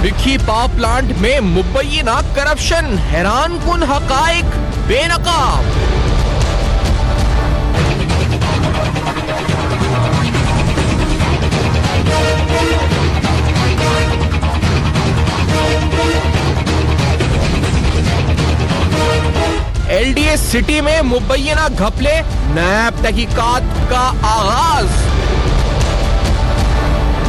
बिखी power plant में मुबैना corruption, हैरानकुन हकाइक बेनकाब। LDS city में मुबैना घपले, नैब तहकीकात का आगाज।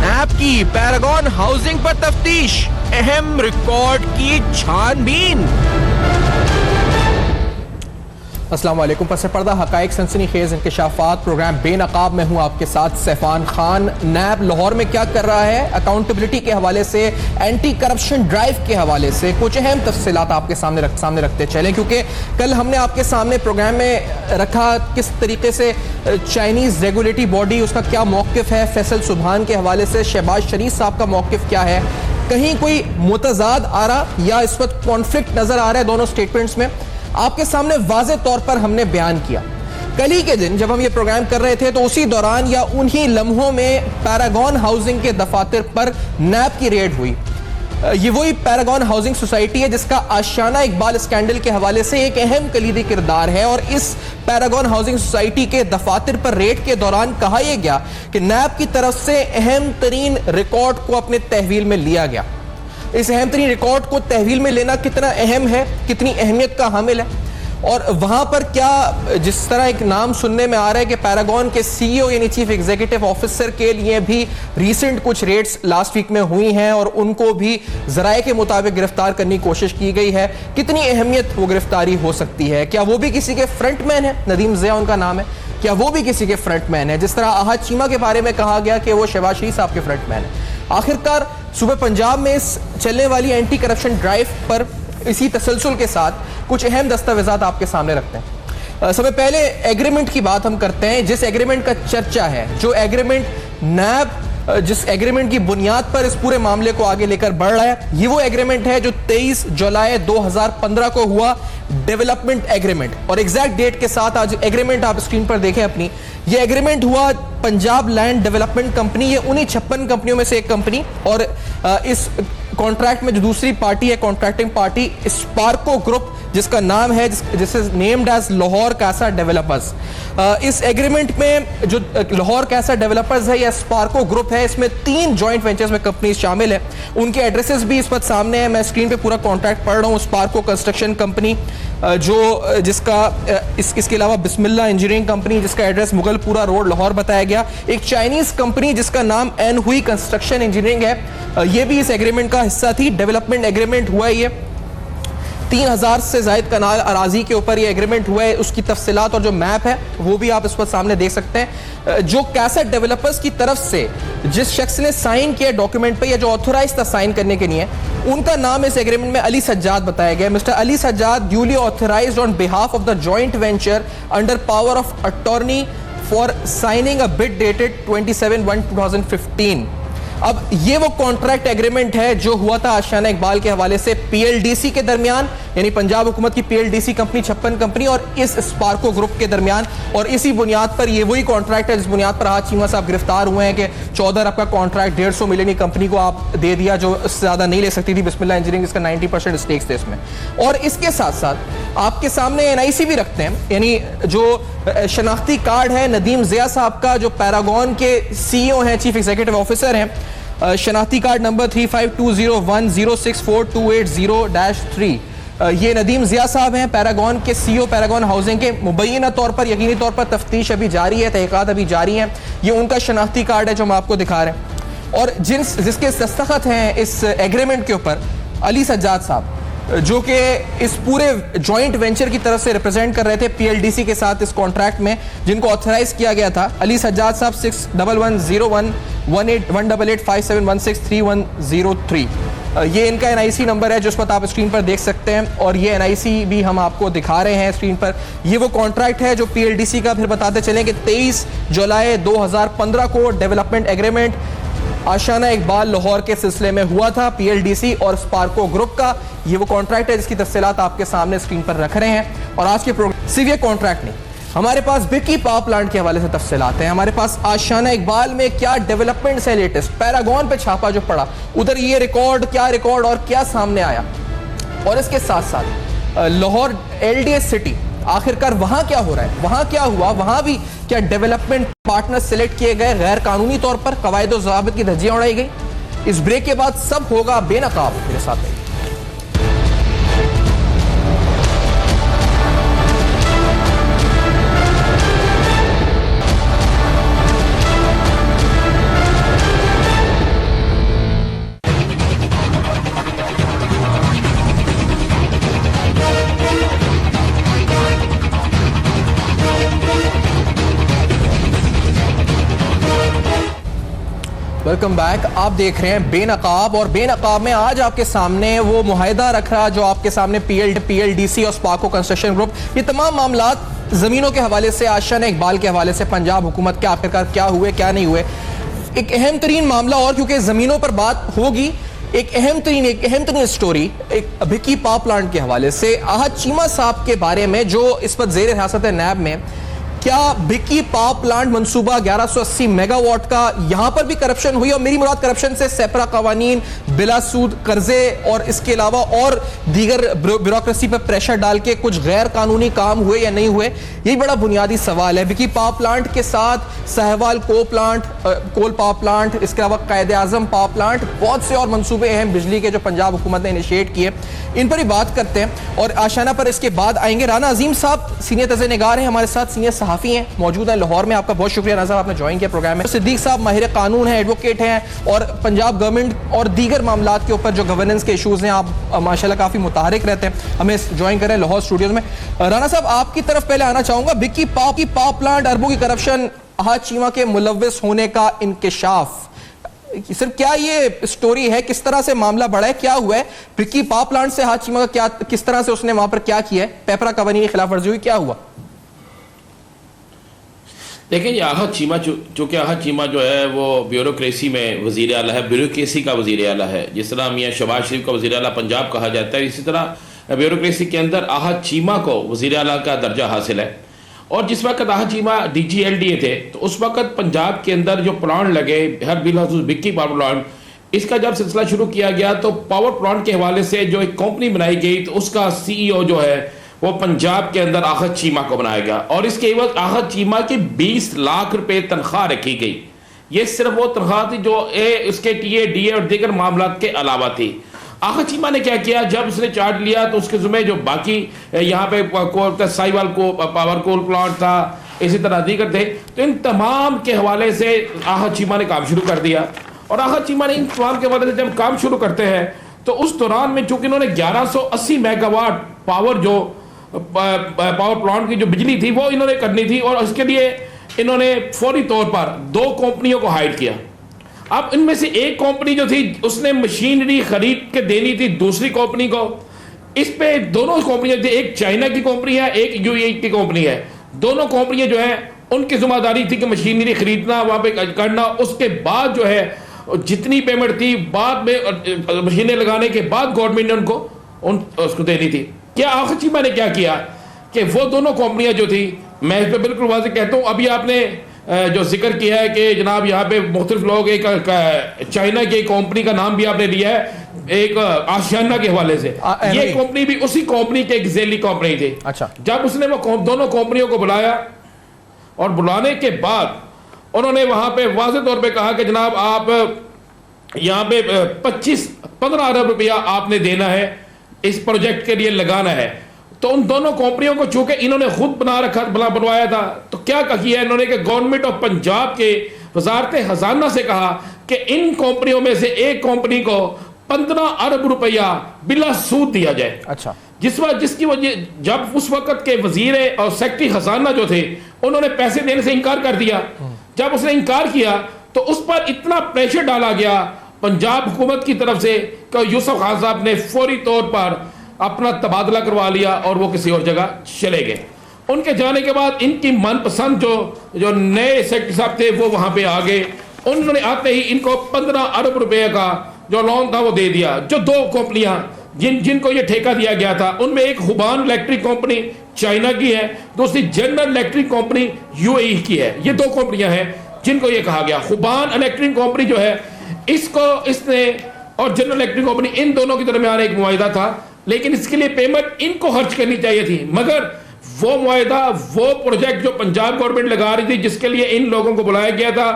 नैब की पैरागॉन हाउसिंग पर तफ्तीश, अहम रिकॉर्ड की छानबीन। अस्सलाम वालेकुम। पस पर्दा हकाइक सनसनीखेज इंकशाफात प्रोग्राम बेनकाब में हूँ आपके साथ सैफान खान। नैब लाहौर में क्या कर रहा है, अकाउंटेबिलिटी के हवाले से, एंटी करप्शन ड्राइव के हवाले से कुछ अहम तफसीलात आपके सामने रखते चलें, क्योंकि कल हमने आपके सामने प्रोग्राम में रखा किस तरीके से चाइनीज़ रेगुलेटरी बॉडी, उसका क्या मौक़िफ़ है, फैसल सुबहान के हवाले से शहबाज शरीफ साहब का मौक़िफ़ क्या है, कहीं कोई मुतजाद आ रहा या इस वक्त कॉन्फ्लिक्ट नज़र आ रहा है दोनों स्टेटमेंट्स में, आपके सामने वाज़े तौर पर हमने बयान किया। कल ही के दिन जब हम ये प्रोग्राम कर रहे थे तो उसी दौरान या उन्हीं लम्हों में पैरागॉन हाउसिंग के दफातर पर नैब की रेड हुई। ये वही पैरागॉन हाउसिंग सोसाइटी है जिसका आशियाना इकबाल स्कैंडल के हवाले से एक अहम कलीदी किरदार है, और इस पैरागॉन हाउसिंग सोसाइटी के दफातर पर रेड के दौरान कहा यह गया कि नैब की तरफ से अहम तरीन रिकॉर्ड को अपने तहवील में लिया गया। इस अहम तरीन रिकॉर्ड को तहवील में लेना कितना अहम है, कितनी अहमियत का हामिल है, और वहां पर क्या जिस तरह एक नाम सुनने में आ रहा है कि पैरागॉन के सीईओ यानी चीफ एग्जीक्यूटिव ऑफिसर के लिए भी रीसेंट कुछ रेड्स लास्ट वीक में हुई हैं और उनको भी ज़राए के मुताबिक गिरफ्तार करने की कोशिश की गई है, कितनी अहमियत वो गिरफ्तारी हो सकती है? क्या वो भी किसी के फ्रंटमैन है? नदीम ज़िया उनका नाम है, क्या वो भी किसी के फ्रंटमैन है? जिस तरह आहद चीमा के बारे में कहा गया कि वो शहबाज शरीफ साहब के फ्रंटमैन है। आखिरकार सूबे पंजाब में इस चलने वाली एंटी करप्शन ड्राइव पर इसी तसलसल के साथ कुछ अहम दस्तावेजात आपके सामने रखते हैं। सबसे पहले एग्रीमेंट की बात हम करते हैं, जिस एग्रीमेंट का चर्चा है, जो एग्रीमेंट नैब जिस एग्रीमेंट की बुनियाद पर इस पूरे मामले को आगे लेकर बढ़ रहा है, ये वो एग्रीमेंट है जो 23 जुलाई 2015 को हुआ, डेवलपमेंट एग्रीमेंट। और एग्जैक्ट डेट के साथ आज एग्रीमेंट आप स्क्रीन पर देखें अपनी, ये एग्रीमेंट हुआ पंजाब लैंड डेवलपमेंट कंपनी, ये उन्हीं 56 कंपनियों में से एक कंपनी, और इस कॉन्ट्रैक्ट में जो दूसरी पार्टी है, कॉन्ट्रैक्टिंग पार्टी स्पार्को ग्रुप, जिसका नाम है जिस नेम्ड एज लाहौर कैसा डेवलपर्स। इस एग्रीमेंट में जो लाहौर कैसा डेवलपर्स है या स्पार्को ग्रुप है, इसमें 3 जॉइंट वेंचर्स में कंपनी शामिल है। उनके एड्रेसेस भी इस वक्त सामने है, मैं स्क्रीन पे पूरा कॉन्ट्रैक्ट पढ़ रहा हूँ। स्पार्को कंस्ट्रक्शन कंपनी इसके अलावा बिस्मिल्लाह इंजीनियरिंग कंपनी जिसका एड्रेस मुगलपुरा रोड लाहौर बताया गया, एक चाइनीज कंपनी जिसका नाम एन हुई कंस्ट्रक्शन इंजीनियरिंग है, ये भी इस एग्रीमेंट का हिस्सा थी। डेवलपमेंट एग्रीमेंट हुआ है, ये 3000 से ज्यादा कनाल अराजी के ऊपर ये एग्रीमेंट हुआ है। उसकी तफसीलात और जो मैप है वो भी आप इस पर सामने देख सकते हैं। जो कैसेट डेवलपर्स की तरफ से जिस शख्स ने साइन किया डॉक्यूमेंट पे या जो ऑथोराइज था साइन करने के लिए, उनका नाम इस एग्रीमेंट में अली सज्जाद बताया गया। Mister Ali Sajjad duly authorised on behalf of the joint venture under power of attorney for signing a bid dated 27/1/2015। अब ये वो कॉन्ट्रैक्ट एग्रीमेंट है जो हुआ था आशियाना इकबाल के हवाले से पीएलडीसी के दरमियान, यानी पंजाब हुकूमत की पीएलडीसी कंपनी 56 कंपनी और इस स्पार्को ग्रुप के दरमियान। और इसी बुनियाद पर ये वही कॉन्ट्रैक्ट है जिस बुनियाद पर आज चीमा साहब गिरफ्तार हुए हैं कि 14 अरब का कॉन्ट्रैक्ट 150 मिलियन कंपनी को आप दे दिया जो इससे ज्यादा नहीं ले सकती थी, बिस्मिल्लाह इंजीनियरिंग, इसका 90% स्टेक्स थे इसमें। और इसके साथ साथ आपके सामने एनआईसी भी रखते हैं, यानी जो शनाख्ती कार्ड है नदीम ज़िया साहब का, जो पैरागॉन के सीईओ हैं, चीफ एग्जीक्यूटिव ऑफिसर हैं। शनाख्ती कार्ड नंबर 352010642880-3। ये नदीम ज़िया साहब हैं, पैरागॉन के सीईओ, पैरागॉन हाउसिंग के। मुबैना तौर पर, यकीनी तौर पर तफ्तीश अभी जारी है, तहकीकात अभी जारी है। ये उनका शनाख्ती कार्ड है जो हम आपको दिखा रहे हैं। और जिसके दस्तखत हैं इस एग्रीमेंट के ऊपर अली सज्जाद साहब, जो कि इस पूरे जॉइंट वेंचर की तरफ से रिप्रेजेंट कर रहे थे पीएलडीसी के साथ इस कॉन्ट्रैक्ट में, जिनको ऑथराइज किया गया था। अली सज्जाद साहब 6111011887163103। ये इनका एनआईसी नंबर है जो इस वक्त आप स्क्रीन पर देख सकते हैं, और ये एनआईसी भी हम आपको दिखा रहे हैं स्क्रीन पर। ये वो कॉन्ट्रैक्ट है जो पीएलडीसी का, फिर बताते चलें कि 23 जुलाई 2015 को डेवलपमेंट एग्रीमेंट आशियाना इकबाल लाहौर के सिलसिले में हुआ था, पीएलडीसी और स्पार्को ग्रुप का। ये वो कॉन्ट्रैक्ट है जिसकी तफसीलात आपके सामने स्क्रीन पर रख रहे हैं। और आज के प्रोग्राम सिर्फ ये कॉन्ट्रैक्ट नहीं, हमारे पास बिकी पावर प्लांट के हवाले से तफसीलात हैं, हमारे पास आशियाना इकबाल में क्या डेवलपमेंट्स है लेटेस्ट, पैरागॉन पे छापा जो पड़ा, उधर ये रिकॉर्ड और क्या सामने आया, और इसके साथ साथ लाहौर LDA सिटी आखिरकार वहां क्या हो रहा है, वहां क्या हुआ, वहां भी क्या डेवलपमेंट पार्टनर सिलेक्ट किए गए गैर कानूनी तौर पर, कवायद और ज़वाबित की धज्जियां उड़ाई गई। इस ब्रेक के बाद सब होगा बेनकाब। मेरे साथ है वेलकम बैक। आप देख रहे हैं बेनकाब, और बेनकाब में आज आपके सामने वो मुआहिदा रख रहा जो आपके सामने PLDC और स्पार्को कंस्ट्रक्शन ग्रुप, ये तमाम मामलात जमीनों के हवाले से, आशियाना इकबाल के हवाले से, पंजाब हुकूमत के आखिरकार क्या हुए क्या नहीं हुए, एक अहम तरीन मामला, और क्योंकि जमीनों पर बात होगी, एक अहम तरीन स्टोरी एक बिकी पावर प्लांट के हवाले से आहत चीमा साहब के बारे में, जो इस वक्त जेर हिरासत है नैब में। क्या बिकी पावर प्लांट मंसूबा 1180 मेगावाट का, यहां पर भी करप्शन हुई, और मेरी मुराद करप्शन से सेपरा कवानीन, बिलासूद कर्जे और इसके अलावा और दीगर ब्यूरोक्रेसी पर प्रेशर डाल के कुछ गैर कानूनी काम हुए या नहीं हुए, यही बड़ा बुनियादी सवाल है। बिकी पावर प्लांट के साथ साहिवाल कोल पावर प्लांट, इसके अलावा कायदे आजम पावर प्लांट, बहुत से और मंसूबे अहम बिजली के जो पंजाब हुकूमत ने इनिशिएट किए, इन पर ही बात करते हैं और आशियाना पर इसके बाद आएंगे। राना अजीम साहब सीनियर तज़ेनिगार हैं हमारे साथ, सीनियर सहाफ़ी हैं, मौजूद हैं लाहौर में। आपका बहुत शुक्रिया राना साहब, आपने ज्वाइन किया प्रोग्राम में। सिद्दीक साहब माहिर कानून हैं, एडवोकेट हैं, और पंजाब गवर्नमेंट और दीगर मामलात के ऊपर जो गवर्नेंस के इशूज़ हैं आप माशाल्लाह काफ़ी मुतहरिक रहते हैं, हमें ज्वाइन कर रहे हैं लाहौर स्टूडियोज़ में। राना साहब, आपकी तरफ पहले आना चाहूँगा। बिकी पावर प्लांट, अरबों की करप्शन, आहत चीमा के मुलव्विस होने का इंकिशाफ, सर क्या ये स्टोरी है, किस तरह से मामला बढ़ा है, क्या हुआ है बिकी पावर प्लांट से आहत चीमा का, क्या किस तरह से उसने वहां पर क्या किया है, पेपरा कवानीन की खिलाफ वर्जी हुई, क्या हुआ? देखिए, ये आहत चीमा चूँकि आहत चीमा जो है वो ब्यूरोक्रेसी में वज़ीर आला है, ब्यूरोक्रेसी का वज़ीर आला है। जिस तरह मियाँ शहबाज शरीफ का वज़ीर आला पंजाब कहा जाता है, इसी तरह ब्यूरोक्रेसी के अंदर आहत चीमा को वज़ीर आला का दर्जा हासिल है। और जिस वक्त आहत चीमा DG LDA थे, तो उस वक्त पंजाब के अंदर जो प्लांट लगे, हर बिलखसूस बिकी पावर प्लांट, इसका जब सिलसिला शुरू किया गया तो पावर प्लांट के हवाले से जो एक कंपनी बनाई गई, तो उसका CEO जो है वो पंजाब के अंदर आहत चीमा को बनाया गया, और इसके एवज आहत चीमा की 20 लाख रुपए तनख्वाह रखी गई। ये सिर्फ वो तनख्वाह थी जो उसके TA DA और दीगर मामलात के अलावा थी। आहत चीमा ने क्या किया, जब उसने चार्ज लिया तो उसके जुम्मे जो बाकी यहाँ पे साहिवाल को पावर कोल प्लांट था, इसी तरह दीगर थे, तो इन तमाम के हवाले से आहत चीमा ने काम शुरू कर दिया। और आहत चीमा ने इन तमाम के हवाले से जब काम शुरू करते हैं, तो उस दौरान में चूंकि इन्होंने 1180 मेगावाट पावर जो पावर प्लांट की जो बिजली थी वो इन्होंने करनी थी, और उसके लिए इन्होंने फौरी तौर पर 2 कंपनियों को हायर किया। अब इनमें से एक कंपनी जो थी उसने मशीनरी खरीद के देनी थी दूसरी कंपनी को। इस पे दोनों कंपनियां थी, एक चाइना की कंपनी है, एक UAE की कंपनी है। दोनों कंपनियां जो है उनकी जिम्मेदारी थी कि मशीनरी खरीदना, वहां पे करना, उसके बाद जो है जितनी पेमेंट थी बाद में मशीनें लगाने के बाद गवर्नमेंट ने उनको उसको देनी थी। क्या आहत चीमा ने क्या किया कि वो दोनों कंपनियां जो थी, मैं इस पर बिल्कुल वाज़ेह कहता हूँ, अभी आपने जो जिक्र किया है कि जनाब यहाँ पे मुख्तलिफ लोग, एक चाइना की कंपनी का नाम भी आपने लिया है, एक आशियाना के हवाले से, ये कंपनी भी उसी कंपनी के एक झेली कंपनी थी। अच्छा। जब उसने वो दोनों कंपनियों को बुलाया, और बुलाने के बाद उन्होंने वहां पे वाज़ेह तौर पे कहा कि जनाब आप यहाँ पे 15 अरब रुपया आपने देना है, इस प्रोजेक्ट के लिए लगाना है। तो उन दोनों कंपनियों को चूंकि इन्होंने खुद बनवाया था, तो क्या किया इन्होंने कि गवर्नमेंट ऑफ पंजाब के वजारत खजाना से कहा कि इन कंपनियों में से एक कंपनी को 15 अरब रुपया बिला सूद दिया जाए। अच्छा। जिसकी वजह, जब उस वक्त के वजीर और सेक्रेटरी खजाना जो थे उन्होंने पैसे देने से इनकार कर दिया। जब उसने इनकार किया तो उस पर इतना प्रेशर डाला गया पंजाब हुकूमत की तरफ से कि यूसुफ खान साहब ने फौरी तौर पर अपना तबादला करवा लिया और वो किसी और जगह चले गए। उनके जाने के बाद इनकी मनपसंद जो नए सेक्रेटरी साहब थे वो वहां पे आ गए। उन्होंने आते ही इनको 15 अरब रुपए का जो लोन था वो दे दिया। जो 2 कंपनियां जिनको ये ठेका दिया गया था, उनमें एक हुबान इलेक्ट्रिक कंपनी चाइना की है, दूसरी जनरल इलेक्ट्रिक कंपनी यूएई की है। ये दो कंपनियां हैं जिनको ये कहा गया। खुबान इलेक्ट्रिक कंपनी जो है इसने और जनरल इलेक्ट्रिक कंपनी, इन दोनों के दरमियान एक मुआहिदा था, लेकिन इसके लिए पेमेंट इनको खर्च करनी चाहिए थी, मगर वो मुआहिदा, वो प्रोजेक्ट जो पंजाब गवर्नमेंट लगा रही थी, जिसके लिए इन लोगों को बुलाया गया था,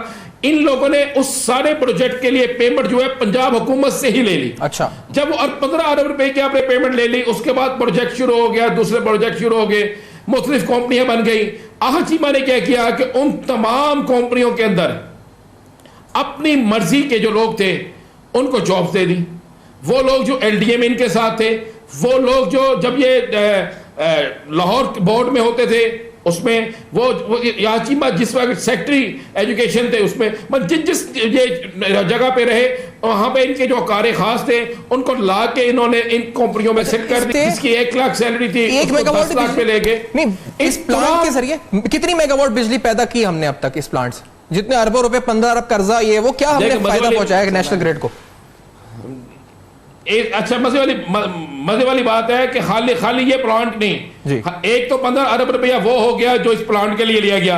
इन लोगों ने उस सारे प्रोजेक्ट के लिए पेमेंट जो है पंजाब हुकूमत से ही ले ली। अच्छा, जब और 15 अरब रुपए की आपने पेमेंट ले ली, उसके बाद प्रोजेक्ट शुरू हो गया, दूसरे प्रोजेक्ट शुरू हो गए, मुख्तलिफ कंपनियां बन गई। आहा चीमा ने क्या किया कि उन तमाम कंपनियों के अंदर अपनी मर्जी के जो लोग थे उनको जॉब्स दे दी। वो लोग जो एलडीए में इनके साथ थे, वो लोग जो जब ये लाहौर बोर्ड में होते थे उसमें वो याचीमा जिस वक्त सेक्रेटरी एजुकेशन थे उसमें जिस ये जगह पे रहे, वहां पे इनके जो कार खास थे उनको ला के इन्होंने इन कंपनियों में सेट कर दी, जिसकी 1 लाख सैलरी थी 1 मेगावाट 10 लाख पे ले गए। नहीं, इस प्लांट के जरिए कितनी मेगावाट बिजली पैदा की हमने अब तक इस प्लांट से? जितने अरबों रुपए, 15 अरब कर्जा, ये वो क्या हमने फायदा पहुंचाया नेशनल ग्रिड को? अच्छा, मजे वाली बात है कि खाली ये प्लांट नहीं, एक तो 15 अरब रुपया वो हो गया जो इस प्लांट के लिए लिया गया।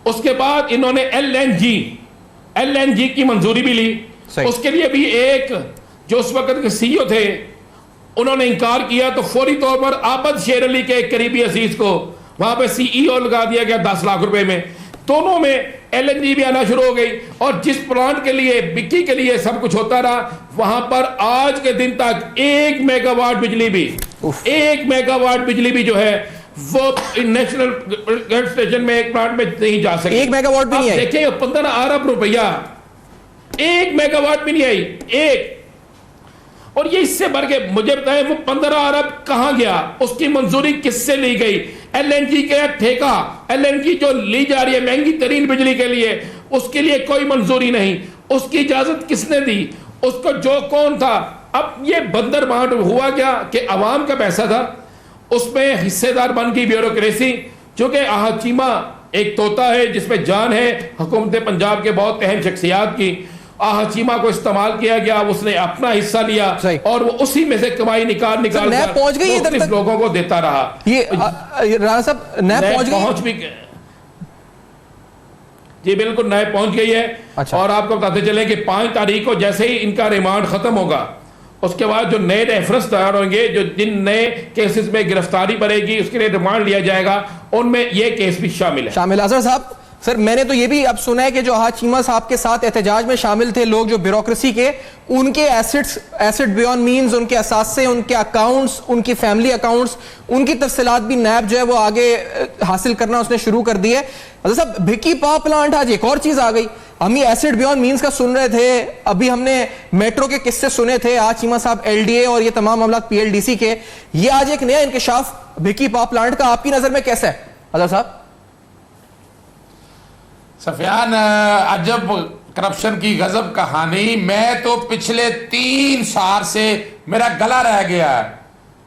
उसके बाद इन्होंने एलएनजी की मंजूरी भी ली। उसके लिए भी एक जो उस वक्त के सीईओ थे उन्होंने इंकार किया, तो फौरी तौर पर आबद शेर अली के एक करीबी अजीज को वहां पे सीईओ लगा दिया गया 10 लाख रुपए में। दोनों में एलएनजी भी आना शुरू हो गई, और जिस प्लांट के लिए, बिक्की के लिए सब कुछ होता रहा, वहां पर आज के दिन तक 1 मेगावाट बिजली भी, 1 मेगावाट बिजली भी जो है वो नेशनल स्टेशन में एक प्लांट में नहीं जा सके। 1 मेगावाट भी नहीं आई। देखिए 15 अरब रुपया, 1 मेगावाट भी नहीं आई, एक। और ये इससे बढ़ के मुझे बताएं वो 15 अरब कहां गया, उसकी मंजूरी किससे ली गई? एलएनजी का ठेका, एलएनजी जो ली जा रही है महंगी तरीन बिजली के लिए, उसके लिए कोई मंजूरी नहीं, उसकी इजाजत किसने दी? उसको जो कौन था? अब ये बंदर बांट हुआ क्या कि अवाम का पैसा था, उसमें हिस्सेदार बन गई ब्यूरोक्रेसी। चूंकि आहा चीमा एक तोता है जिसमें जान है हुकूमत पंजाब के बहुत अहम शख्सियात की, आहा चीमा को इस्तेमाल किया गया, उसने अपना हिस्सा लिया और वो उसी में से कमाई निकाल पहुंच गई इधर तक, लोगों को देता रहा। ये राणा साहब नैब पहुंच भी, जी बिल्कुल नैब पहुंच गई है। अच्छा। और आपको बताते चले कि 5 तारीख को जैसे ही इनका रिमांड खत्म होगा, उसके बाद जो नए रेफरेंस तैयार होंगे, जो जिन नए केसेस में गिरफ्तारी बढ़ेगी उसके लिए रिमांड लिया जाएगा, उनमें यह केस भी शामिल है। अजहर साहब, सर मैंने तो ये भी अब सुना है कि जो आहा चीमा साहब के साथ एहतजाज में शामिल थे लोग, जो ब्यूरोक्रेसी के, उनके एसेट बियॉन्ड मीन्स, उनके असासे, उनके अकाउंट्स, उनकी फैमिली अकाउंट्स, उनकी तफसीलात भी नैब जो है वो आगे हासिल करना उसने शुरू कर दी है। साहब भिक्की पावर प्लांट, आज एक और चीज आ गई। हम ये एसेट बियॉन्ड मीन्स का सुन रहे थे, अभी हमने मेट्रो के किस्से सुने थे, आहा चीमा साहब एलडीए और ये तमाम मामला पीएलडीसी के, ये आज एक नया इंकशाफ भिक्की पावर प्लांट का आपकी नजर में कैसा है अजहर साहब? सफियान, अजब करप्शन की गजब कहानी। मैं तो पिछले 3 साल से मेरा गला रह गया है।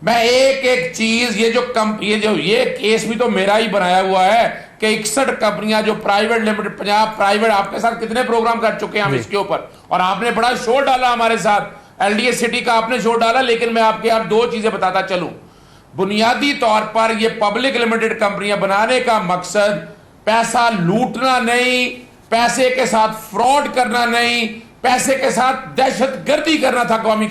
मैं एक एक चीज, ये केस भी तो मेरा ही बनाया हुआ है कि 61 कंपनियां जो प्राइवेट लिमिटेड, पंजाब प्राइवेट, आपके साथ कितने प्रोग्राम कर चुके हैं हम इसके ऊपर, और आपने बड़ा शोर डाला हमारे साथ, एलडीए सिटी का आपने शोर डाला। लेकिन मैं आपके यहाँ 2 चीजें बताता चलूं। बुनियादी तौर पर ये पब्लिक लिमिटेड कंपनियां बनाने का मकसद पैसा लूटना नहीं, पैसे के साथ फ्रॉड करना नहीं, पैसे के साथ दहशतगर्दी करना था कौमी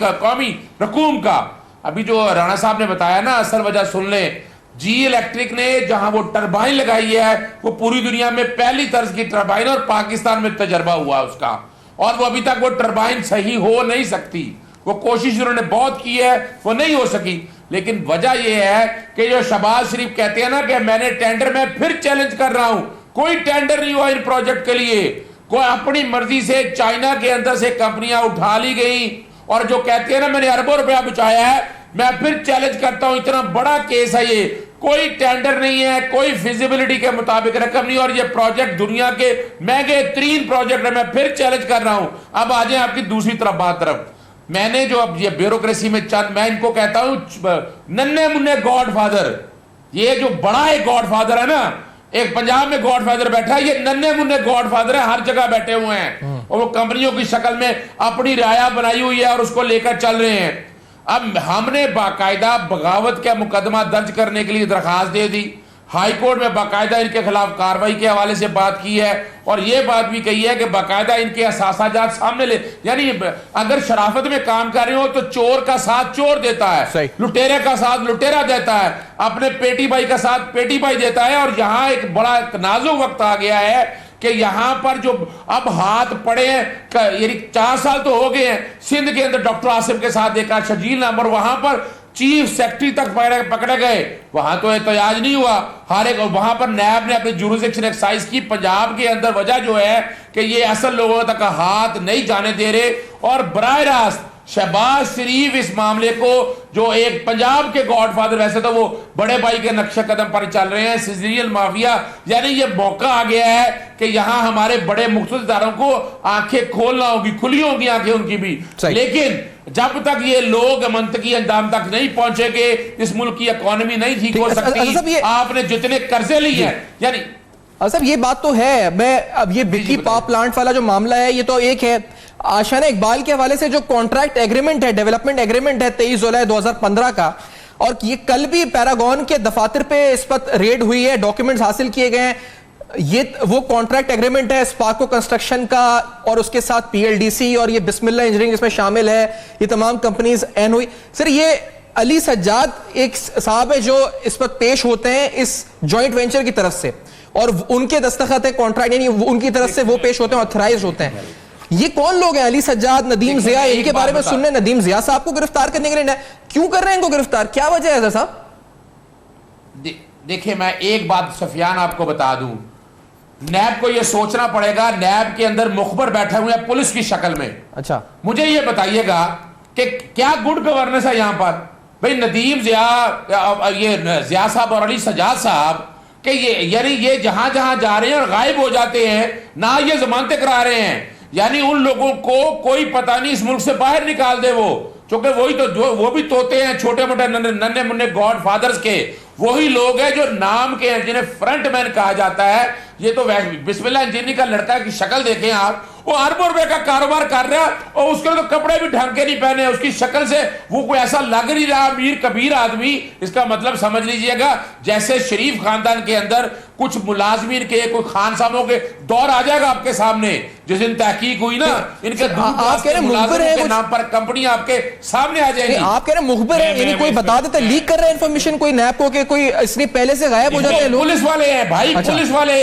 रकूम का। अभी जो राणा साहब ने बताया ना, असल वजह सुन लें। जी इलेक्ट्रिक ने जहां वो टरबाइन लगाई है, वो पूरी दुनिया में पहली तर्ज की टरबाइन, और पाकिस्तान में तजर्बा हुआ उसका, और वो अभी तक वो टरबाइन सही हो नहीं सकती। वो कोशिश उन्होंने बहुत की है, वो नहीं हो सकी। लेकिन वजह यह है कि जो शहबाज शरीफ कहते हैं ना कि मैंने टेंडर में फिर चैलेंज कर रहा हूं, कोई टेंडर नहीं हुआ इन प्रोजेक्ट के लिए। कोई अपनी मर्जी से चाइना के अंदर से कंपनियां उठा ली गई, और जो कहते हैं ना मैंने अरबों रुपया बचाया है, मैं फिर चैलेंज करता हूं, इतना बड़ा केस है ये, कोई टेंडर नहीं है, कोई फिजिबिलिटी के मुताबिक रकम नहीं, और ये प्रोजेक्ट दुनिया के महंगे 3 प्रोजेक्ट है। मैं फिर चैलेंज कर रहा हूं। अब आ जाए आपकी दूसरी तरफ। मैंने जो अब ये ब्यूरोक्रेसी में मैं इनको कहता हूं नन्हे मुन्ने गॉडफादर। ये जो बड़ा एक गॉडफादर है ना, एक पंजाब में गॉडफादर बैठा है, ये नन्हे मुन्ने गॉडफादर है, हर जगह बैठे हुए हैं, और वो कंपनियों की शक्ल में अपनी राया बनाई हुई है और उसको लेकर चल रहे हैं। अब हमने बाकायदा बगावत का मुकदमा दर्ज करने के लिए दरखास्त दे दी, हाई कोर्ट में बाकायदा इनके खिलाफ कार्रवाई के हवाले से बात की है और ये बात भी कही है कि बाकायदा इनके असासाजात सामने ले, यानी अगर शराफत में काम कर रहे हो तो चोर का साथ चोर देता है, लुटेरे का साथ लुटेरा देता है, अपने पेटी भाई का साथ पेटी भाई देता है। और यहाँ एक बड़ा नाजुक वक्त आ गया है कि यहां पर जो अब हाथ पड़े हैं, यानी 4 साल तो हो गए हैं, सिंध के अंदर डॉक्टर आसिफ के साथ देखा शर्जील नंबर, वहां पर चीफ सेक्रेटरी तक पकड़े गए, वहां तो एहतजाज नहीं हुआ। हर एक वहां पर नैब ने अपनी जुरिसडिक्शन एक्सरसाइज की। पंजाब के अंदर वजह जो है कि ये असल लोगों तक हाथ नहीं जाने दे रहे और बराह रास्त शहबाज शरीफ इस मामले को, जो एक पंजाब के गॉडफादर, वैसे तो वो बड़े भाई के नक्शे कदम पर चल रहे हैं, सिजरियल माफिया, यानी ये मौका आ गया है कि यहां हमारे बड़े मुख्तदारों को आंखें खोलना होगी, खुली होगी आंखें उनकी भी। लेकिन जब तक ये लोग मंतकी अंजाम तक नहीं पहुंचेंगे, इस मुल्क की इकोनॉमी नहीं ठीक हो सकती। आपने जितने कर्जे लिए हैं, यानी सब ये बात तो है। मैं अब ये बिक्की पावर प्लांट वाला जो मामला है, ये तो एक है। आशाना इकबाल के हवाले से जो कॉन्ट्रैक्ट एग्रीमेंट है, डेवलपमेंट एग्रीमेंट है 23 जुलाई 2015 का, और ये कल भी पैरागॉन के दफातर पे इस पर रेड हुई है, डॉक्यूमेंट्स हासिल किए गए हैं। ये वो कॉन्ट्रैक्ट एग्रीमेंट है स्पार्को कंस्ट्रक्शन का और उसके साथ पीएलडीसी और ये बिस्मिल्लाह इंजीनियरिंग इसमें शामिल है, ये तमाम कंपनीज एन हुई। सर ये अली सज्जाद एक साहब है जो इस पर पेश होते हैं इस जॉइंट वेंचर की तरफ से, और उनके दस्तखत है कॉन्ट्रैक्ट, यानी उनकी तरफ से वो पेश होते हैं, ऑथराइज होते हैं। ये कौन लोग हैं? अली सज्जाद, नदीम जिया, इनके बारे में सुनने। नदीम जिया साहब को गिरफ्तार करने के लिए क्यों कर रहे हैं इनको गिरफ्तार, क्या वजह है साहब? देखिए मैं एक बात सफियान आपको बता दूं, नैब को यह सोचना पड़ेगा, नैब के अंदर मुखबर बैठे हुए हैं पुलिस की शक्ल में। अच्छा, मुझे यह बताइएगा कि क्या गुड गवर्नेंस है यहां पर? भाई नदीम जिया, ये जिया साहब और अली सज्जाद साहब कि ये यानी ये जहां जहां जा रहे हैं और गायब हो जाते हैं, ना ये जमानतें करा रहे हैं, यानी उन लोगों को कोई पता नहीं, इस मुल्क से बाहर निकाल दे वो, क्योंकि वही तो जो वो भी तोते हैं छोटे मोटे नन्हे मुन्ने गॉड फादर्स के, वही लोग हैं जो नाम के हैं, जिन्हें फ्रंटमैन कहा जाता है। ये तो बिस्मिल्लाह इंजीनियरिंग का लड़का की शक्ल देखें आप, वो अरबों रुपए का कारोबार कर रहा है और उसके तो कपड़े भी ढंग के नहीं पहने, उसकी शक्ल से वो कोई ऐसा लग नहीं रहा अमीर कबीर आदमी। इसका मतलब समझ लीजिएगा जैसे शरीफ खानदान के अंदर कुछ मुलाजमीन के, कोई खान साहबों के दौर आ जाएगा आपके सामने। जिस दिन तहकीक हुई ना, इनके मुलाजिमों के नाम पर कंपनी आपके सामने आ जाएगी। आप कह रहे मुखबिर है, यानी कोई बता देता है, लीक कर रहे हैं इन्फॉर्मेशन कोई नैब को कि कोई इसने पहले से गायब हो जाते हैं लोग। पुलिस वाले हैं भाई, पुलिस वाले,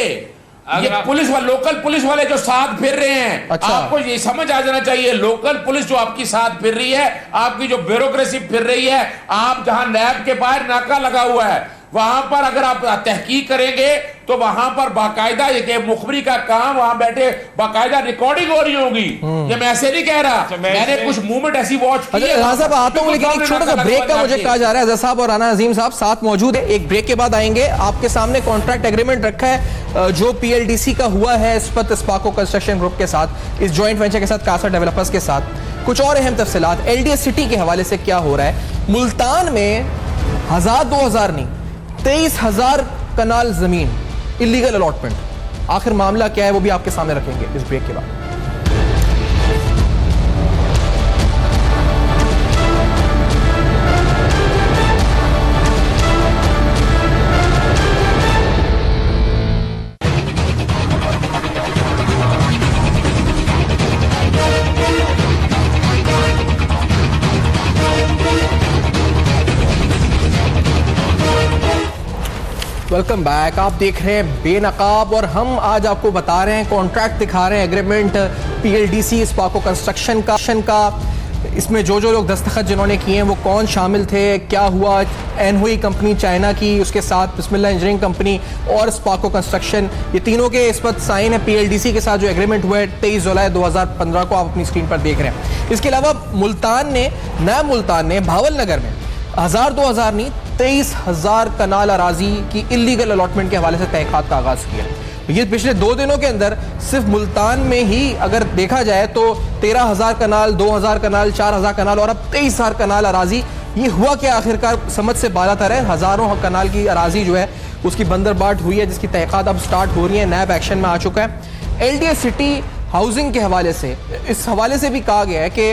ये पुलिस वाले, लोकल पुलिस वाले जो साथ फिर रहे हैं। अच्छा। आपको ये समझ आ जाना चाहिए, लोकल पुलिस जो आपकी साथ फिर रही है, आपकी जो ब्यूरोक्रेसी फिर रही है, आप जहां नैब के बाहर नाका लगा हुआ है, वहां पर अगर आप तहकीक करेंगे तो वहां पर बाकायदा मुखबरी का काम, वहां बैठे बाकायदा रिकॉर्डिंग हो रही होगी। ये मैं ऐसे नहीं कह रहा, मैंने कुछ मूवमेंट ऐसी वॉच की है। साहब आता हूं, लेकिन एक छोटा सा ब्रेक का मुझे कहा जा रहा है। अजहर साहब और राना अजीम साहब साथ मौजूद है, एक ब्रेक के बाद आएंगे। आपके सामने कॉन्ट्रैक्ट एग्रीमेंट रखा है जो पीएलडीसी का हुआ है स्पार्को कंस्ट्रक्शन ग्रुप के साथ, इस जॉइंट वेंचर के साथ, कासा डेवलपर्स के साथ। कुछ और अहम तफसीलात एलडीएस सिटी के हवाले से क्या हो रहा है। मुल्तान में 1000-2000 नहीं 23,000 कनाल जमीन इलीगल अलॉटमेंट, आखिर मामला क्या है वो भी आपके सामने रखेंगे इस ब्रेक के बाद। वेलकम बैक, आप देख रहे हैं बेनकाब और हम आज आपको बता रहे हैं, कॉन्ट्रैक्ट दिखा रहे हैं, एग्रीमेंट पीएलडीसी स्पार्को कंस्ट्रक्शन का। इसमें जो जो लोग दस्तखत जिन्होंने किए हैं वो कौन शामिल थे, क्या हुआ। एनहुई कंपनी चाइना की, उसके साथ बिस्मिल्लाह इंजीनियरिंग कंपनी और स्पार्को कंस्ट्रक्शन, ये तीनों के इस पर साइन है पीएलडीसी के साथ जो एग्रीमेंट हुआ है 23 जुलाई 2015 को, आप अपनी स्क्रीन पर देख रहे हैं। इसके अलावा नया मुल्तान ने भावल नगर में 1000-2000 नहीं 23,000 कनाल अराजी की इलीगल अलॉटमेंट के हवाले से तहकीकात का आगाज किया। ये पिछले 2 दिनों के अंदर सिर्फ मुल्तान में ही अगर देखा जाए तो 13,000 कनाल, 2,000 कनाल, 4,000 कनाल और अब 23,000 कनाल अराजी। ये हुआ क्या आखिरकार, समझ से बालातर है। हजारों कनाल की अराजी जो है उसकी बंदरबाट हुई है, जिसकी तहकीकात अब स्टार्ट हो रही है, नैब एक्शन में आ चुका है। एलडीएस सिटी हाउसिंग के हवाले से, इस हवाले से भी कहा गया है कि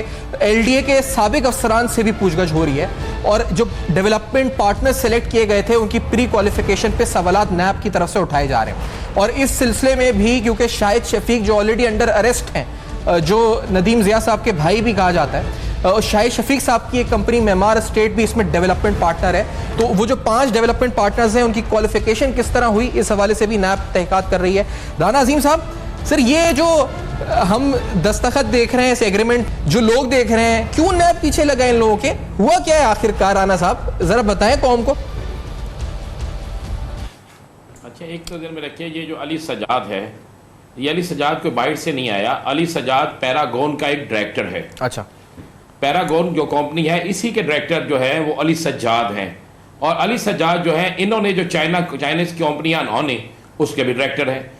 एलडीए के साबिक अफसरान से भी पूछगछ हो रही है और जो डेवलपमेंट पार्टनर सेलेक्ट किए गए थे उनकी प्री क्वालिफिकेशन पे सवालात नैब की तरफ से उठाए जा रहे हैं। और इस सिलसिले में भी क्योंकि शाहिद शफीक जो ऑलरेडी अंडर अरेस्ट हैं, जो नदीम ज़िया साहब के भाई भी कहा जाता है, और शाहिद शफीक साहब की एक कंपनी मेमार स्टेट भी इसमें डेवलपमेंट पार्टनर है, तो वो जो 5 डेवलपमेंट पार्टनर्स हैं उनकी क्वालिफिकेशन किस तरह हुई, इस हवाले से भी नैब तहकीकात कर रही है। राना अजीम साहब, सर ये जो हम दस्तखत देख रहे हैं, इस एग्रीमेंट जो लोग देख रहे हैं, क्यों नैब पीछे लगा इन लोगों के, हुआ क्या है आखिरकार? राना साहब जरा बताएं कौम को। अच्छा, एक तो ध्यान में रखिए, ये जो अली सजाद है, ये अली सजाद कोई बाइट से नहीं आया। अली सजाद पैरागॉन का एक डायरेक्टर है। अच्छा, पैरागॉन जो कंपनी है, इसी के डायरेक्टर जो है वो अली सज्जाद हैं। और अली सज्जाद जो है, इन्होंने जो चाइनीज कंपनियां उन्होंने उसके भी डायरेक्टर हैं।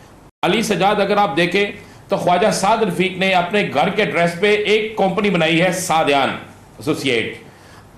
अली सज्जाद अगर आप देखें तो ख्वाजा साद रफीक ने अपने घर के एड्रेस पे एक कंपनी बनाई है, सादियान एसोसिएट।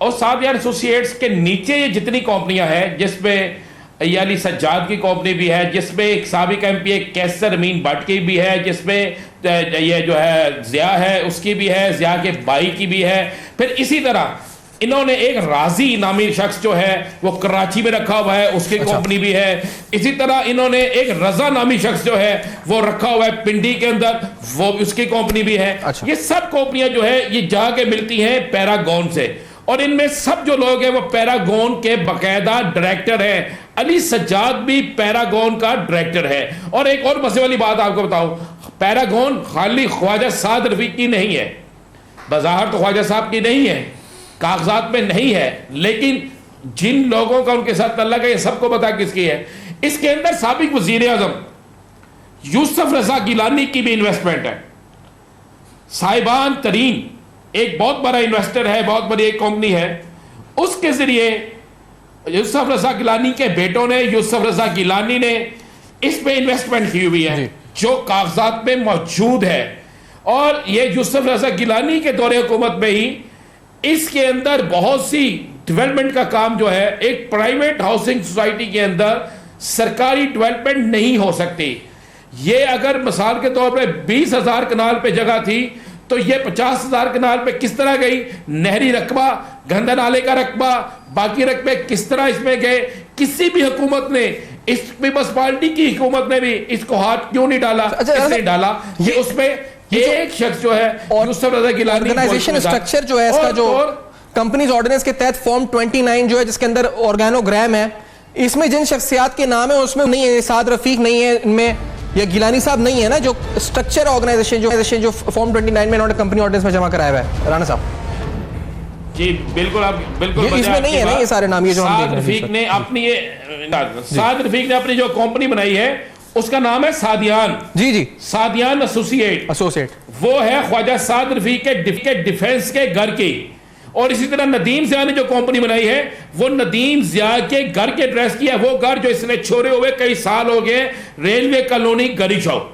और सादियान एसोसिएट्स के नीचे ये जितनी कंपनियां हैं, जिसमें ये अली सज्जाद की कंपनी भी है, जिसमें एक साबिक एमपी कैसर अमीन भट्ट की भी है, जिसमें ये जो है ज़िया है उसकी भी है, ज़िया के भाई की भी है। फिर इसी तरह इन्होंने एक राजी नामी शख्स जो है वो कराची में रखा हुआ है, उसकी कंपनी भी है। इसी तरह इन्होंने एक रजा नामी शख्स जो है वो रखा हुआ है पिंडी के अंदर, वो उसकी कंपनी भी है। अच्छा। ये सब कंपनियां जो है ये जाके मिलती हैं पैरागॉन से, और इनमें सब जो लोग हैं वो पैरागॉन के बाकायदा डायरेक्टर हैं। अली सज्जाद भी पैरागॉन का डायरेक्टर है। और एक और मसले वाली बात आपको बताऊं, पैरागॉन खाली ख्वाजा साद रफीक की नहीं है, बाज़ाहिर तो ख्वाजा साहब की नहीं है, कागजात में नहीं है, लेकिन जिन लोगों का उनके साथ तल्लुक है ये सबको पता किसकी है। इसके अंदर साबिक वजीर आजम यूसुफ रजा गिलानी की भी इन्वेस्टमेंट है। साहिबान तरीन एक बहुत बड़ा इन्वेस्टर है, बहुत बड़ी एक कंपनी है, उसके जरिए यूसुफ रजा गिलानी के बेटों ने, यूसुफ रजा गिलानी ने इस पे इन्वेस्टमेंट की हुई है जो कागजात में मौजूद है। और ये यूसुफ रजा गिलानी के दौरे हुकूमत में ही इसके अंदर बहुत सी डेवलपमेंट का काम जो है, एक प्राइवेट हाउसिंग सोसाइटी के अंदर सरकारी डेवलपमेंट नहीं हो सकती। ये अगर मिसाल के तौर पे 20,000 कनाल पे जगह थी तो ये 50,000 कनाल पे किस तरह गई, नहरी रकबा, गंदा नाले का रकबा, बाकी रकबे किस तरह इसमें गए। किसी भी हुकूमत ने, इस पीपल्स पार्टी की हुकूमत ने भी इसको हाथ क्यों नहीं डाला, किसने डाला? ये उसमें एक शख्स जो है यूसुफ रजा गिलानी, ऑर्गेनाइजेशन स्ट्रक्चर जो है इसका, जो कंपनीज ऑर्डिनेंस के तहत फॉर्म 29 जो है जिसके अंदर ऑर्गेनोग्राम है, इसमें जिन शख्सियात के नाम है उसमें नहीं है, साद रफीक नहीं है इनमें, या गिलानी साहब नहीं है ना, जो स्ट्रक्चर ऑर्गेनाइजेशन जो फॉर्म 29 में इन्होंने कंपनी ऑर्डिनेंस में जमा कराया हुआ है। राणा साहब जी बिल्कुल, आप बिल्कुल इसमें नहीं है ना ये सारे नाम, ये जो साद रफीक ने अपनी साद रफीक ने अपनी जो कंपनी बनाई है उसका नाम है सादियान। जी सादियान एसोसिएट, वो है ख्वाजा साद रफीक के डिफेंस के घर की। और इसी तरह नदीम ज़िया ने जो कंपनी बनाई है वो नदीम ज़िया के घर के एड्रेस की है, वो घर जो इसने छोड़े हुए कई साल हो गए, रेलवे कॉलोनी गरी चौक,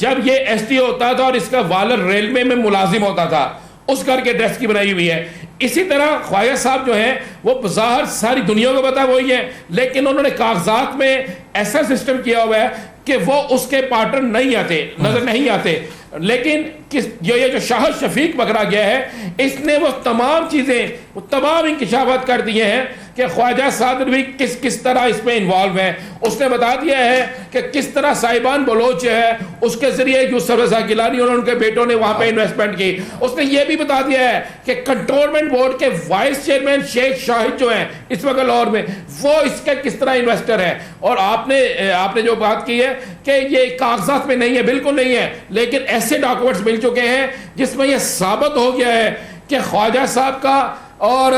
जब ये एसटी होता था और इसका वालर रेलवे में मुलाजिम होता था, उस घर के एड्रेस की बनाई हुई है। इसी तरह ख्वाजा साहब जो है वो बाहर सारी दुनिया को पता वही है, लेकिन उन्होंने कागजात में ऐसा सिस्टम किया हुआ है कि वो उसके पार्टनर नहीं आते, नजर नहीं आते। लेकिन ये जो शाहिद शफीक पकड़ा गया है, इसने वो तमाम चीजें, वो तमाम इंकिशाफात कर दिए हैं कि ख्वाजा साद रफीक किस तरह इसमें इन्वॉल्व है। उसने बता दिया है कि किस तरह साहिबान बलोच है, उसके जरिए यूसुफ रजा गिलानी और उनके बेटों ने वहां पे इन्वेस्टमेंट की। उसने ये भी बता दिया है कि कंटोनमेंट बोर्ड के वाइस चेयरमैन शेख शाहिद जो है इस वक्त लाहौर में, वो इसके किस तरह इन्वेस्टर है। और आपने जो बात की है कि ये कागजात में नहीं है, बिल्कुल नहीं है, लेकिन ऐसे डॉक्यूमेंट्स मिल चुके हैं जिसमें यह साबित हो गया है कि ख्वाजा साहब का और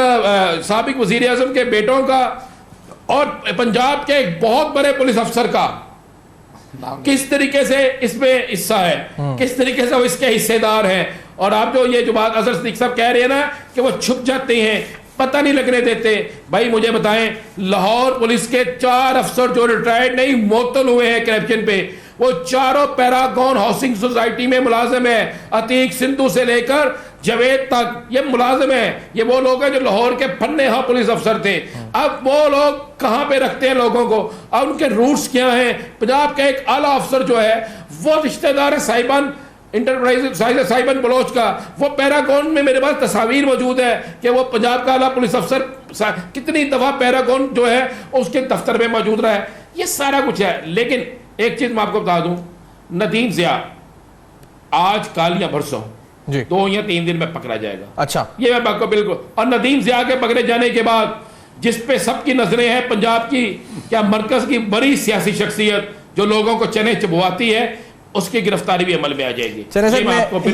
साबिक वजीर आजम के बेटों का और पंजाब के एक बहुत बड़े पुलिस अफसर का किस तरीके से इसमें हिस्सा है, किस तरीके से वो इसके हिस्सेदार हैं। और आप जो ये जो बात अजहर सिद्दीकी साहब कह रहे हैं ना कि वो छुप जाते हैं, पता नहीं लगने देते, भाई मुझे बताएं, लाहौर पुलिस के 4 अफसर जो रिटायर्ड नहीं मुअत्तल हुए हैं करप्शन पे, वो चारों पैरागॉन हाउसिंग सोसाइटी में मुलाजिम है। अतीक सिंधु से लेकर जवेद तक ये मुलाजिम है। ये वो लोग हैं जो लाहौर के फन्ने पुलिस अफसर थे। अब वो लोग कहां पे रखते हैं लोगों को, अब उनके रूट्स क्या हैं। पंजाब का एक आला अफसर जो है वो रिश्तेदार है साहिबान इंटरप्राइज साइबन बलोच का, वो पैरागॉन में मेरे पास तस्वीर मौजूद है कि वो पंजाब का आला पुलिस अफसर कितनी दफा पैरागॉन जो है उसके दफ्तर में मौजूद रहा है, ये सारा कुछ है। लेकिन एक चीज मैं आपको बता दूं, नदीम ज़िया आज कल या परसों 2 या 3 दिन में पकड़ा जाएगा। अच्छा, ये मैं आपको बिल्कुल, और नदीम ज़िया के पकड़े जाने के बाद जिस पे सबकी नजरें हैं, पंजाब की क्या मरकज की बड़ी सियासी शख्सियत जो लोगों को चने चबवाती है, उसकी गिरफ्तारी भी अमल में आ जाएगी। चले सर,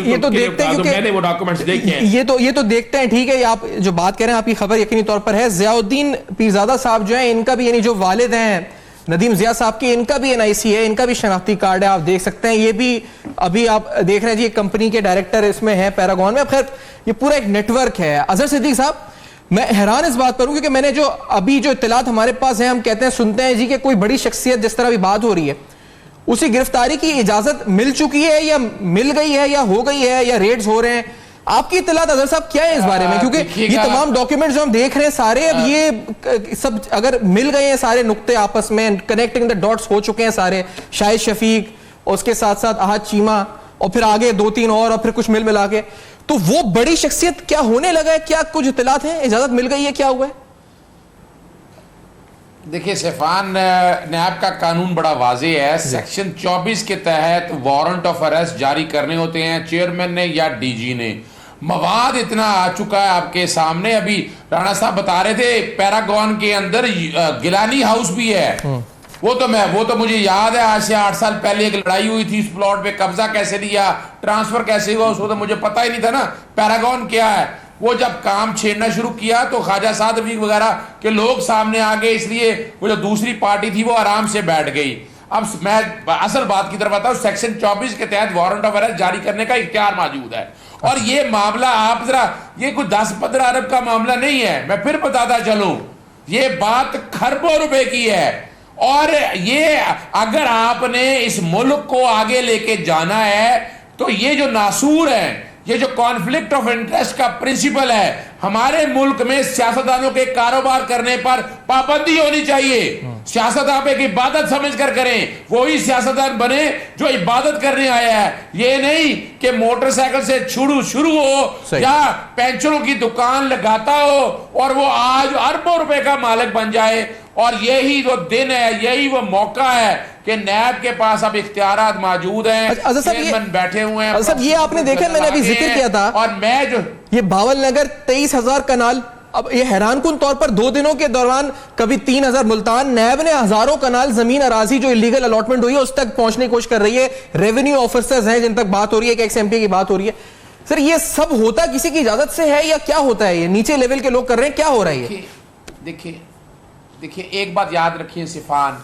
ये तो देखते हैं क्योंकि मैंने वो डॉक्यूमेंट्स देखे हैं। ये तो देखते हैं, ठीक है। आप जो बात कह रहे हैं आपकी खबर यकीनी तौर पर है। ज़ियाउद्दीन पीरजादा साहब जो है, इनका भी यानी जो वालिद हैं नदीम ज़िया साहब की, इनका भी NIC है, इनका भी शनाख्ती कार्ड है, आप देख सकते हैं। ये भी अभी आप देख रहे हैं जी, कंपनी के डायरेक्टर इसमें है पैरागॉन में। खैर ये पूरा एक नेटवर्क है। अजहर सिद्दीक साहब, मैं हैरान इस बात पर हूं क्योंकि मैंने जो अभी जो इत्तलात हमारे पास है, हम कहते हैं सुनते हैं जी कि कोई बड़ी शख्सियत जिस तरह अभी बात हो रही है, उसी गिरफ्तारी की इजाजत मिल चुकी है या मिल गई है या हो गई है या रेड्स हो रहे हैं। आपकी इत्तलात अजहर साहब क्या है इस बारे में? क्योंकि ये तमाम डॉक्यूमेंट जो हम देख रहे हैं सारे, अब ये सब अगर मिल गए हैं, सारे नुक्ते आपस में कनेक्टिंग द डॉट्स हो चुके हैं सारे, शाहिद शफीक और उसके साथ साथ अहद चीमा और फिर आगे 2-3 और फिर कुछ मिल मिला के, तो वो बड़ी शख्सियत क्या होने लगा है? क्या कुछ इत्तलात हैं, इजाजत मिल गई है, क्या हुआ है? देखिए सैफान, नैब का कानून बड़ा वाज़ेह है। सेक्शन 24 के तहत वारंट ऑफ अरेस्ट जारी करने होते हैं चेयरमैन ने या DG ने। मवाद इतना आ चुका है आपके सामने, अभी राणा साहब बता रहे थे पैरागॉन के अंदर गिलानी हाउस भी है। वो तो मुझे याद है, आज से 8 साल पहले एक लड़ाई हुई थी इस प्लॉट पे, कब्जा कैसे लिया, ट्रांसफर कैसे हुआ, उसको तो मुझे पता ही नहीं था ना पैरागॉन क्या है। वो जब काम छेड़ना शुरू किया तो ख्वाजा साद रफीक वगैरह के लोग सामने आ गए, इसलिए वो जो दूसरी पार्टी थी वो आराम से बैठ गई। अब मैं असल बात की तरफ आता हूं। सेक्शन 24 के तहत वारंट ऑफ अरेस्ट जारी करने का इख्तियार मौजूद है, और ये मामला आप जरा, ये कोई 10-15 अरब का मामला नहीं है, मैं फिर बताता चलूं, ये बात खरबों रुपए की है। और ये अगर आपने इस मुल्क को आगे लेके जाना है तो ये जो नासूर है, ये जो कॉन्फ्लिक्ट ऑफ इंटरेस्ट का प्रिंसिपल है, हमारे मुल्क में सियासतदानों के कारोबार करने पर पाबंदी होनी चाहिए। सियासत आप एक इबादत समझकर करें, वही सियासतदान बने जो इबादत करने आया है। ये नहीं कि मोटरसाइकिल से शुरू हो या पेंशनों की दुकान लगाता हो और वो आज अरबों रुपए का मालिक बन जाए। और यही वो दिन है, यही वो मौका है कि नैब के पास अब इख्तियारात मौजूद हैं, चेयरमैन बैठे हुए हैं। सब ये आपने देखा, मैंने अभी जिक्र किया था, और मैं जो ये भावलनगर 23,000 कनाल, अब ये हैरानकुन तौर पर 2 दिनों के दौरान कभी 3,000 मुल्तान, नैब ने हजारों कनाल जमीन अराजी जो इलीगल अलॉटमेंट हुई है उस तक पहुंचने की कोशिश कर रही है। रेवेन्यू ऑफिसर्स हैं जिन तक बात हो रही है, एक MP की बात हो रही है। सर ये सब होता किसी की इजाजत से है या क्या होता है? ये नीचे लेवल के लोग कर रहे हैं, क्या हो रहा है? देखिए एक बात याद रखिए सिफान,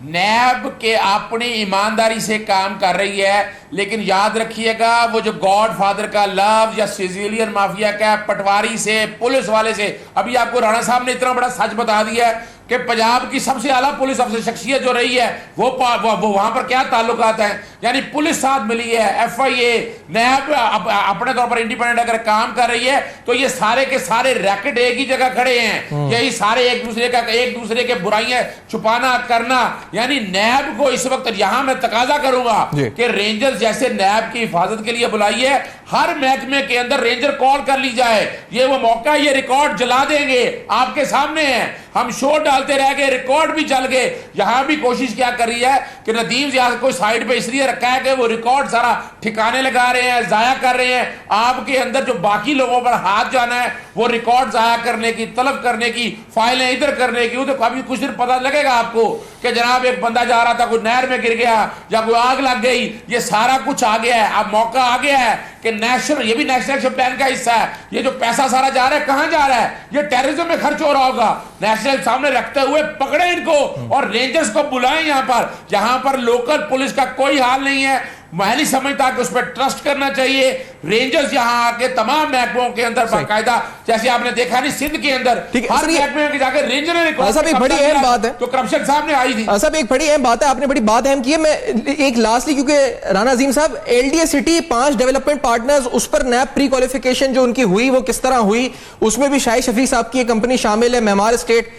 नैब के अपनी ईमानदारी से काम कर रही है, लेकिन याद रखिएगा वो जो गॉडफादर का लव या सिजिलियन माफिया का पटवारी से, पुलिस वाले से, अभी आपको राणा साहब ने इतना बड़ा सच बता दिया है कि पंजाब की सबसे आला पुलिस अफसर शख्सियत जो रही है वो वहां पर क्या ताल्लुकात हैं, यानी पुलिस साथ मिली है, FIA, नैब अपने तौर पर इंडिपेंडेंट अगर काम कर रही है तो ये सारे के सारे रैकेट एक ही जगह खड़े हैं। यही सारे एक दूसरे के बुराइयां छुपाना करना, यानी नैब को इस वक्त यहां मैं तकाजा करूंगा कि रेंजर्स जैसे नैब की हिफाजत के लिए बुलाइए, हर महकमे के अंदर रेंजर कॉल कर ली जाए। ये वो मौका, ये रिकॉर्ड जला देंगे, आपके सामने है। हम शो डालते रह गए, रिकॉर्ड भी जल गए। यहां भी कोशिश क्या कर रही है कि नदीम ज़िया को साइड पे इसलिए रखा है कि वो रिकॉर्ड सारा ठिकाने लगा रहे हैं, जाया कर रहे हैं। आपके अंदर जो बाकी लोगों पर हाथ जाना है वो रिकॉर्ड जाया करने की, तलब करने की, फाइलें इधर करने की। तो कभी कुछ दिन पता लगेगा आपको कि जनाब एक बंदा जा रहा था, कोई नहर में गिर गया या कोई आग लग गई, ये सारा कुछ आ गया है। अब मौका आ गया है कि नेशनल, ये भी नेशनल एक्शन प्लान का हिस्सा है। ये जो पैसा सारा जा रहा है, कहां जा रहा है? ये टेररिज्म में खर्च हो रहा होगा। नेशनल सामने रखते हुए पकड़े इनको और रेंजर्स को बुलाएं यहां पर लोकल पुलिस का कोई हाल नहीं है। मैं नहीं समझता कि उस पर ट्रस्ट करना चाहिए। रेंजर्स यहां आके तमाम महकमों के अंदर बाकायदा, जैसे आपने देखा नहीं सिंध के अंदर हर महकमे में जाकर रेंजर ने एक बड़ी अहम बात है तो करप्शन सामने आई थी। सब एक बड़ी अहम बात है, आपने बड़ी बात अहम की है। मैं एक लास्टली, क्योंकि राणा अजीम साहब, LDA सिटी 5 डेवलपमेंट पार्टनर्स, उस पर नैब प्री क्वालिफिकेशन जो उनकी हुई वो किस तरह हुई, उसमें भी शाहिद शफीक साहब की कंपनी शामिल है, मेमार स्टेट,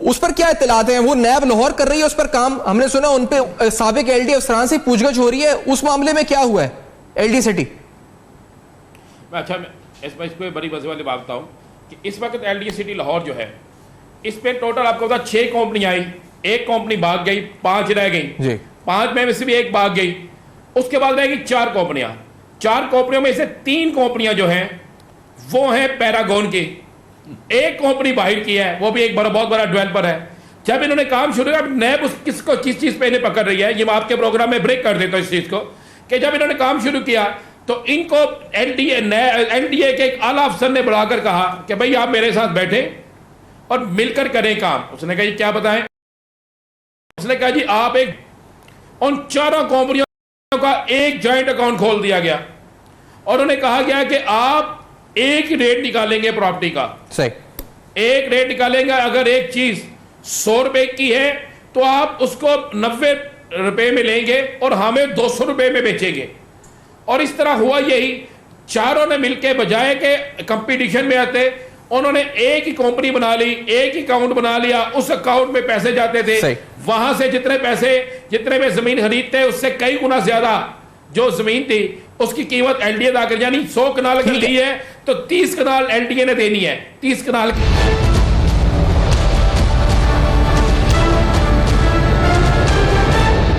उस पर क्या इत्तलात हैं? वो नैब लाहौर कर रही है उस पर काम, हमने सुना उन पे साबिक LDA अफसरान से पूछगछ हो रही है, उस मामले में क्या हुआ है? LD city. अच्छा, मैं इसको बड़ी मजे वाली बात बताऊं कि इस वक्त LD सिटी लाहौर जो है, इस पे टोटल आपको बता 6 कंपनी आई, एक कंपनी भाग गई, 5 रह गई जी। 5 में से भी एक भाग गई, उसके बाद रहेगी 4 कंपनियां। 4 कंपनियों में से 3 कंपनियां जो हैं वो हैं पैरागॉन की, एक कंपनी बाहर की है, वो भी एक बहुत बड़ा डेवलपर है। जब इन्होंने काम शुरू किया, नैब किसको किस चीज पे इन्हें पकड़ रही है, ये मैं आपके प्रोग्राम में ब्रेक कर देता हूं इस चीज को, कि जब इन्होंने काम शुरू किया तो इनको एनडीए के एक आला अफसर ने बुलाकर कहा कि भाई आप मेरे साथ बैठे और मिलकर करें काम। उसने कहा जी क्या बताएं? उसने कहा जी आप उन 4 कंपनियों का एक जॉइंट अकाउंट खोल दिया गया और उन्हें कहा गया कि आप एक रेट निकालेंगे प्रॉपर्टी का, सही एक रेट निकालेंगे। अगर एक चीज 100 रुपए की है तो आप उसको 90 रुपए में लेंगे और हमें 200 रुपए में बेचेंगे। और इस तरह हुआ यही, चारों ने मिलकर बजाय के कंपटीशन में आते, उन्होंने एक ही कंपनी बना ली, एक ही अकाउंट बना लिया, उस अकाउंट में पैसे जाते थे, वहां से जितने में जमीन खरीदते उससे कई गुना ज्यादा जो जमीन थी उसकी कीमत एलडीए अदा कर, यानी 100 कनाल अगर ली है तो 30 कनाल एलडीए ने देनी है, 30 कनाल की।